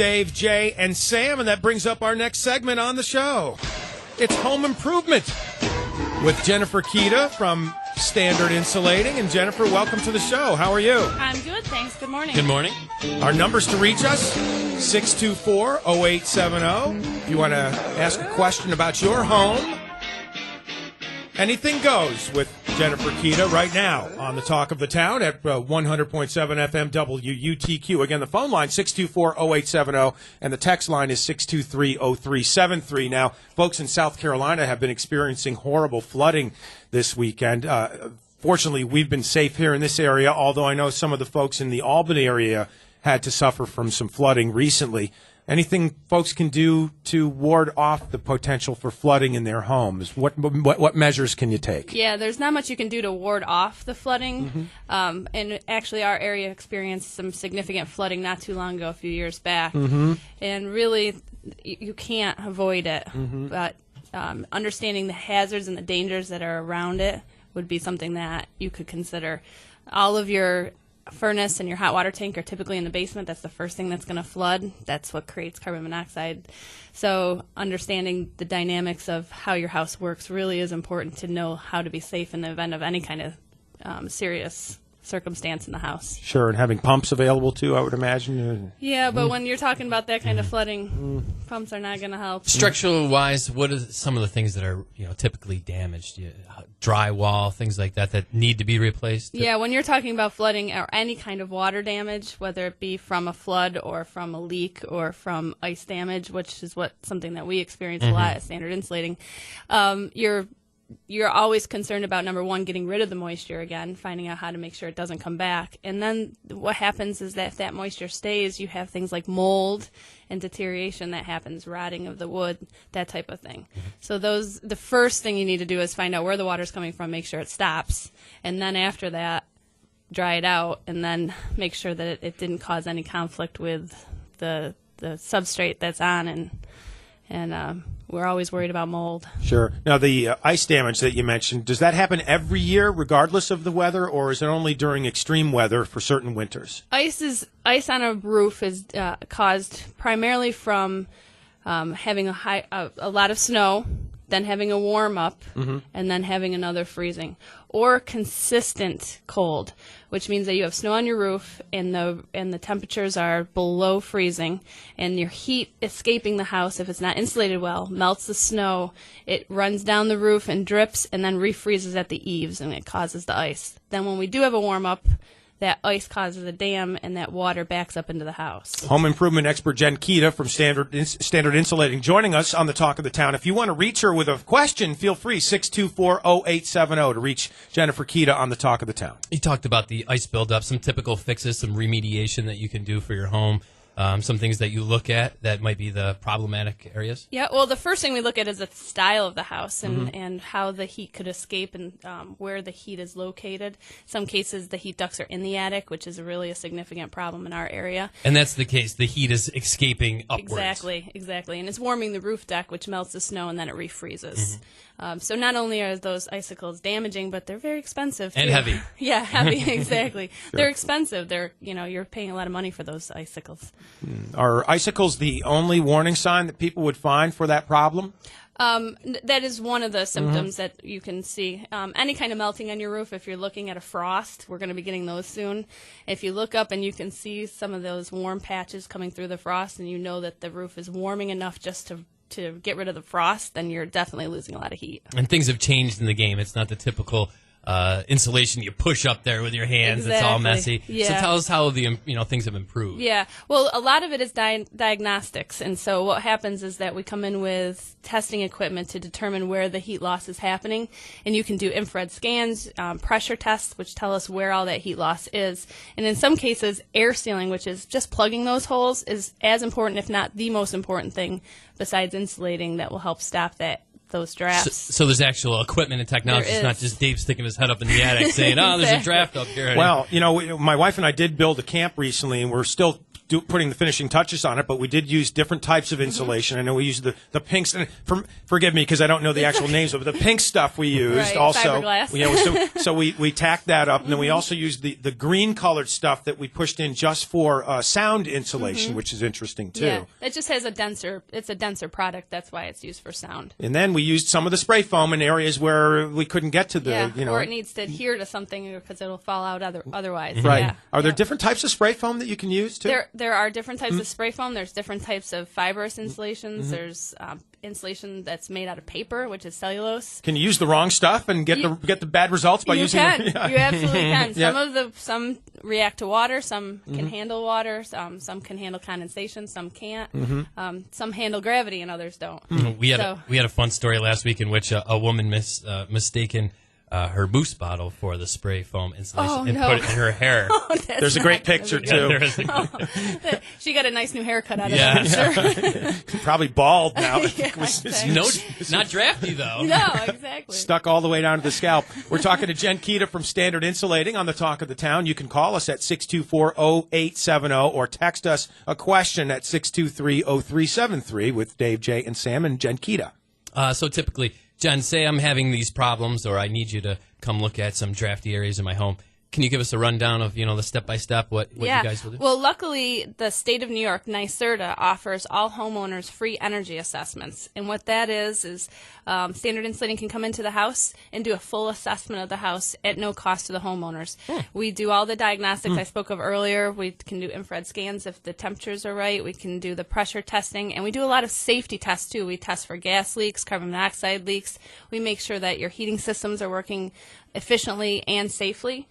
Dave, Jay, and Sam, and that brings up our next segment on the show. It's Home Improvement with Jennifer Keida from Standard Insulating. And Jennifer, welcome to the show. How are you? I'm good, thanks. Good morning. Good morning. Our numbers to reach us, 624-0870. If you want to ask a question about your home, anything goes with Jennifer Keida right now on the Talk of the Town at 100.7 FM WUTQ. Again, the phone line, 624-0870, and the text line is 623-0373. Now, folks in South Carolina have been experiencing horrible flooding this weekend. Fortunately, we've been safe here in this area, although I know some of the folks in the Albany area had to suffer from some flooding recently. Anything folks can do to ward off the potential for flooding in their homes? What measures can you take? Yeah, there's not much you can do to ward off the flooding. Mm-hmm. And actually, our area experienced some significant flooding not too long ago, a few years back. Mm-hmm. And really, you can't avoid it. Mm-hmm. But understanding the hazards and the dangers that are around it would be something that you could consider. All of your furnace and your hot water tank are typically in the basement. That's the first thing that's going to flood. That's what creates carbon monoxide. So understanding the dynamics of how your house works really is important to know how to be safe in the event of any kind of serious circumstance in the house. Sure, and having pumps available too, I would imagine. Yeah, but when you're talking about that kind of flooding, pumps are not going to help. Structural-wise, what are some of the things that are typically damaged? Drywall, things like that need to be replaced? Yeah, when you're talking about flooding or any kind of water damage, whether it be from a flood or from a leak or from ice damage, which is something that we experience a lot at Standard Insulating, you're always concerned about, number one, getting rid of the moisture again, finding out how to make sure it doesn't come back. And then what happens is that if that moisture stays, you have things like mold and deterioration that happens, rotting of the wood, that type of thing. So the first thing you need to do is find out where the water's coming from, make sure it stops. And then after that, dry it out, and then make sure that it didn't cause any conflict with the substrate that's on, and we're always worried about mold. Sure. Now, the ice damage that you mentioned, does that happen every year regardless of the weather, or is it only during extreme weather for certain winters? Ice on a roof is caused primarily from having a lot of snow, then having a warm up, and then having another freezing, or consistent cold, which means that you have snow on your roof and the temperatures are below freezing, and your heat escaping the house, if it's not insulated well, melts the snow, it runs down the roof and drips, and then refreezes at the eaves, and it causes the ice. Then when we do have a warm up, that ice causes a dam, and that water backs up into the house. Home improvement expert Jen Keida from Standard Insulating joining us on the Talk of the Town. If you want to reach her with a question, feel free, 624-0870 to reach Jennifer Keida on the Talk of the Town. You talked about the ice buildup, some typical fixes, some remediation that you can do for your home. Some things that you look at that might be the problematic areas? Yeah, well, the first thing we look at is the style of the house and how the heat could escape and where the heat is located. Some cases, the heat ducts are in the attic, which is really a significant problem in our area. And that's the case. The heat is escaping upwards. Exactly. And it's warming the roof deck, which melts the snow, and then it refreezes. So not only are those icicles damaging, but they're very expensive, too. And heavy. Yeah, heavy, exactly. Sure. They're expensive. You're paying a lot of money for those icicles. Are icicles the only warning sign that people would find for that problem? That is one of the symptoms that you can see. Any kind of melting on your roof, if you're looking at a frost, we're going to be getting those soon. If you look up and you can see some of those warm patches coming through the frost, and you know that the roof is warming enough just to get rid of the frost, then you're definitely losing a lot of heat. And things have changed in the game. It's not the typical insulation you push up there with your hands. Exactly. It's all messy. Yeah. So tell us how things have improved. Yeah. Well, a lot of it is diagnostics. And so what happens is that we come in with testing equipment to determine where the heat loss is happening. And you can do infrared scans, pressure tests, which tell us where all that heat loss is. And in some cases, air sealing, which is just plugging those holes, is as important, if not the most important thing, besides insulating, that will help stop those drafts. So there's actual equipment and technology. It's not just Dave sticking his head up in the attic saying, "Oh, there's a draft up here." Well, my wife and I did build a camp recently, and we're still putting the finishing touches on it, but we did use different types of insulation. I know we used the pinks. And forgive me because I don't know the actual names of it. But the pink stuff we used Right, also. fiberglass. Yeah, so we tacked that up, and then we also used the green colored stuff that we pushed in just for sound insulation, which is interesting too. Yeah, it just has it's a denser product. That's why it's used for sound. And then we used some of the spray foam in areas where we couldn't get to the, or it needs to adhere to something because it'll fall out otherwise. Right. Yeah. Are there different types of spray foam that you can use too? There are different types of spray foam. There's different types of fibrous insulations. There's insulation that's made out of paper, which is cellulose. Can you use the wrong stuff and get the bad results by using? You absolutely can. Yeah. Some react to water. Some can handle water. Some can handle condensation. Some can't. Some handle gravity, and others don't. We had a fun story last week in which a woman mistaken her Moose bottle for the spray foam insulation and put it in her hair. There's a great picture too. There is She got a nice new haircut out of Yeah. it, I'm sure. Probably bald now. Exactly. no, not drafty though. No, exactly. Stuck all the way down to the scalp. We're talking to Jen Keida from Standard Insulating on the Talk of the Town. You can call us at 624-0870 or text us a question at 623-0373 with Dave, Jay, and Sam and Jen Keida. So typically, Jen, say I'm having these problems or I need you to come look at some drafty areas in my home. Can you give us a rundown of, the step-by-step what you guys will do? Well, luckily, the state of New York, NYSERDA, offers all homeowners free energy assessments. And what that is Standard Insulating can come into the house and do a full assessment of the house at no cost to the homeowners. We do all the diagnostics I spoke of earlier. We can do infrared scans if the temperatures are right. We can do the pressure testing. And we do a lot of safety tests, too. We test for gas leaks, carbon monoxide leaks. We make sure that your heating systems are working efficiently and safely.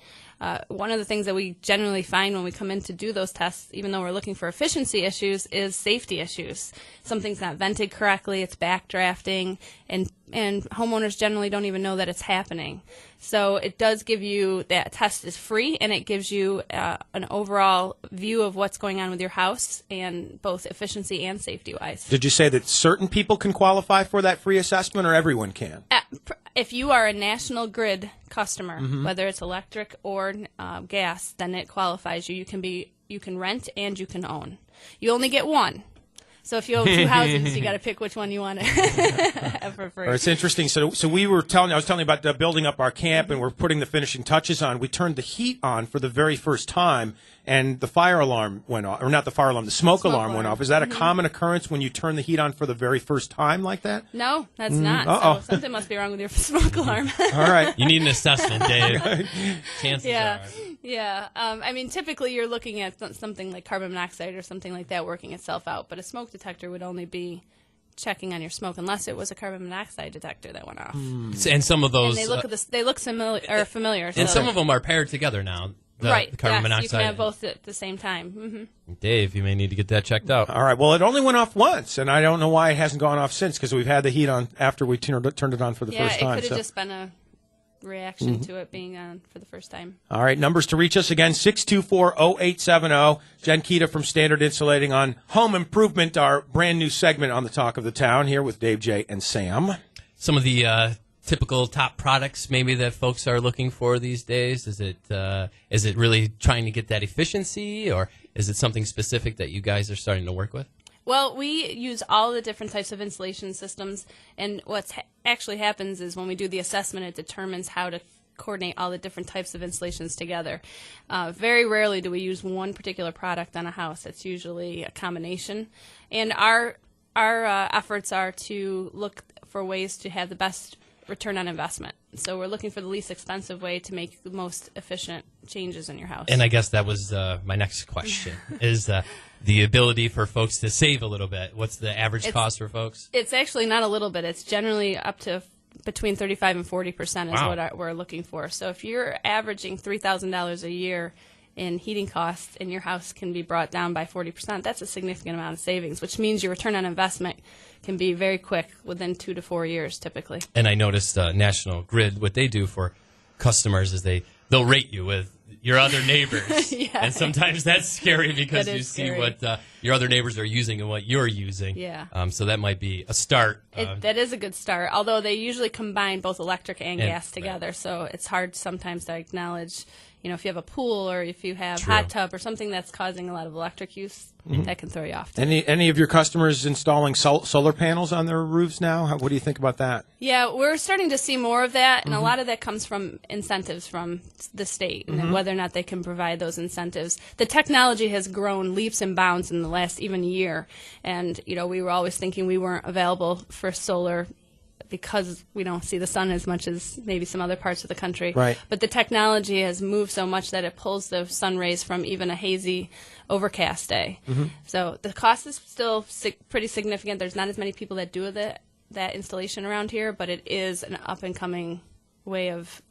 One of the things that we generally find when we come in to do those tests, even though we're looking for efficiency issues, is safety issues. Something's not vented correctly, it's backdrafting, and homeowners generally don't even know that it's happening. So it does give you, that test is free, and it gives you an overall view of what's going on with your house, and both efficiency and safety-wise. Did you say that certain people can qualify for that free assessment or everyone can? If you are a National Grid customer, whether it's electric or gas, then it qualifies you. You can rent and you can own. You only get one. So if you own two houses, you got to pick which one you want to have for free. It's interesting. So I was telling you about building up our camp, and we're putting the finishing touches on. We turned the heat on for the very first time, and the fire alarm went off, or not the fire alarm, the smoke alarm went off. Is that a common occurrence when you turn the heat on for the very first time like that? No, that's not. So something must be wrong with your smoke alarm. All right. You need an assessment, Dave. Chances are. Yeah. I mean, typically you're looking at something like carbon monoxide or something like that working itself out, but a smoke detector would only be checking on your smoke unless it was a carbon monoxide detector that went off. And some of those, and they look familiar. and so. some of them are paired together now. Right. The carbon yes, monoxide. you can have both at the same time. Dave, you may need to get that checked out. All right. Well, it only went off once, and I don't know why it hasn't gone off since, because we've had the heat on after we turned it on for the first time. Yeah, it could have just been a reaction to it being on for the first time. All right, numbers to reach us again, 624-0870. Jen Keida from Standard Insulating on Home Improvement, our brand new segment on the Talk of the Town, here with Dave, Jay, and Sam. Some of the typical top products maybe that folks are looking for these days? Is it really trying to get that efficiency, or is it something specific that you guys are starting to work with? Well, we use all the different types of insulation systems, and what actually happens is when we do the assessment, it determines how to coordinate all the different types of installations together. Very rarely do we use one particular product on a house. It's usually a combination, and our efforts are to look for ways to have the best return on investment. So we're looking for the least expensive way to make the most efficient changes in your house. And I guess that was my next question, is the ability for folks to save a little bit. What's the average cost for folks? It's actually not a little bit. It's generally up to between 35 and 40% is what we're looking for. So if you're averaging $3,000 a year in heating costs and your house can be brought down by 40%, that's a significant amount of savings, which means your return on investment can be very quick, within 2 to 4 years typically. And I noticed National Grid, what they do for customers is they'll rate you with your other neighbors. Yeah. And sometimes that's scary because That you is see scary. what your other neighbors are using and what you're using. Yeah. So that might be a start. That is a good start, although they usually combine both electric and gas right. together, so it's hard sometimes to acknowledge, if you have a pool or if you have True. hot tub or something that's causing a lot of electric use, that can throw you off. Too. Any of your customers installing solar panels on their roofs now? What do you think about that? Yeah, we're starting to see more of that, and a lot of that comes from incentives from the state and whether or not they can provide those incentives. The technology has grown leaps and bounds in the last even year, and we were always thinking we weren't available for solar because we don't see the sun as much as maybe some other parts of the country. Right. But the technology has moved so much that it pulls the sun rays from even a hazy, overcast day. So the cost is still pretty significant. There's not as many people that do that installation around here, but it is an up-and-coming way of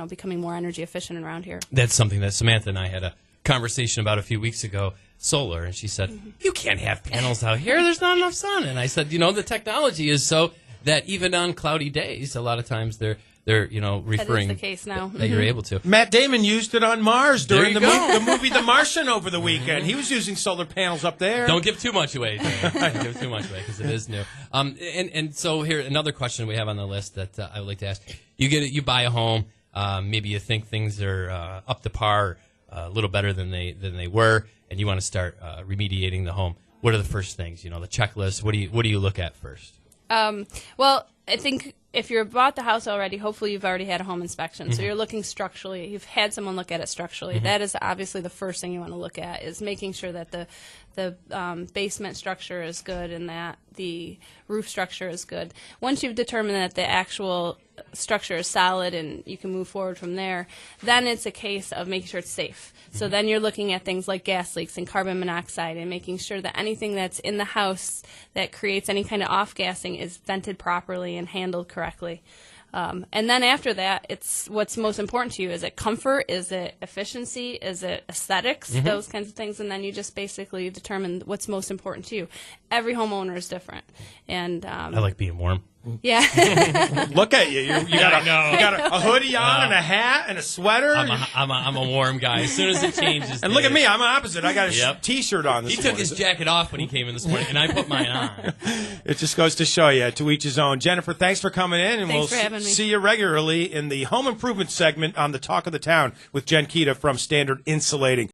becoming more energy efficient around here. That's something that Samantha and I had a conversation about a few weeks ago, solar, and she said, you can't have panels out here. There's not enough sun. And I said, the technology is so that even on cloudy days, a lot of times they're referring that is the case now. that you're able to. Matt Damon used it on Mars during There the you go. movie The Martian over the weekend. He was using solar panels up there. Don't give too much away. Don't give too much away because it is new. And so here another question we have on the list that I would like to ask. You buy a home. Maybe you think things are up to par, a little better than they were, and you want to start remediating the home. What are the first things? The checklist. What do you look at first? Well, I think if you've bought the house already, hopefully you've already had a home inspection. So you're looking structurally. You've had someone look at it structurally. That is obviously the first thing you want to look at, is making sure that the basement structure is good and that the roof structure is good. Once you've determined that the actual structure is solid and you can move forward from there, then it's a case of making sure it's safe. So then you're looking at things like gas leaks and carbon monoxide and making sure that anything that's in the house that creates any kind of off-gassing is vented properly and handled correctly. And then after that, it's what's most important to you. Is it comfort? Is it efficiency? Is it aesthetics? Those kinds of things. And then you just basically determine what's most important to you. Every homeowner is different. And I like being warm. yeah. Look at you. You got a hoodie on and a hat and a sweater. I'm a warm guy. As soon as it changes, and look at me. I'm opposite. I got a T-shirt on this He morning. took his jacket off when he came in this morning, and I put mine on. It just goes to show you, to each his own. Jennifer, thanks for coming in, and Thanks we'll for having me. see you regularly in the home improvement segment on the Talk of the Town with Jen Keida from Standard Insulating.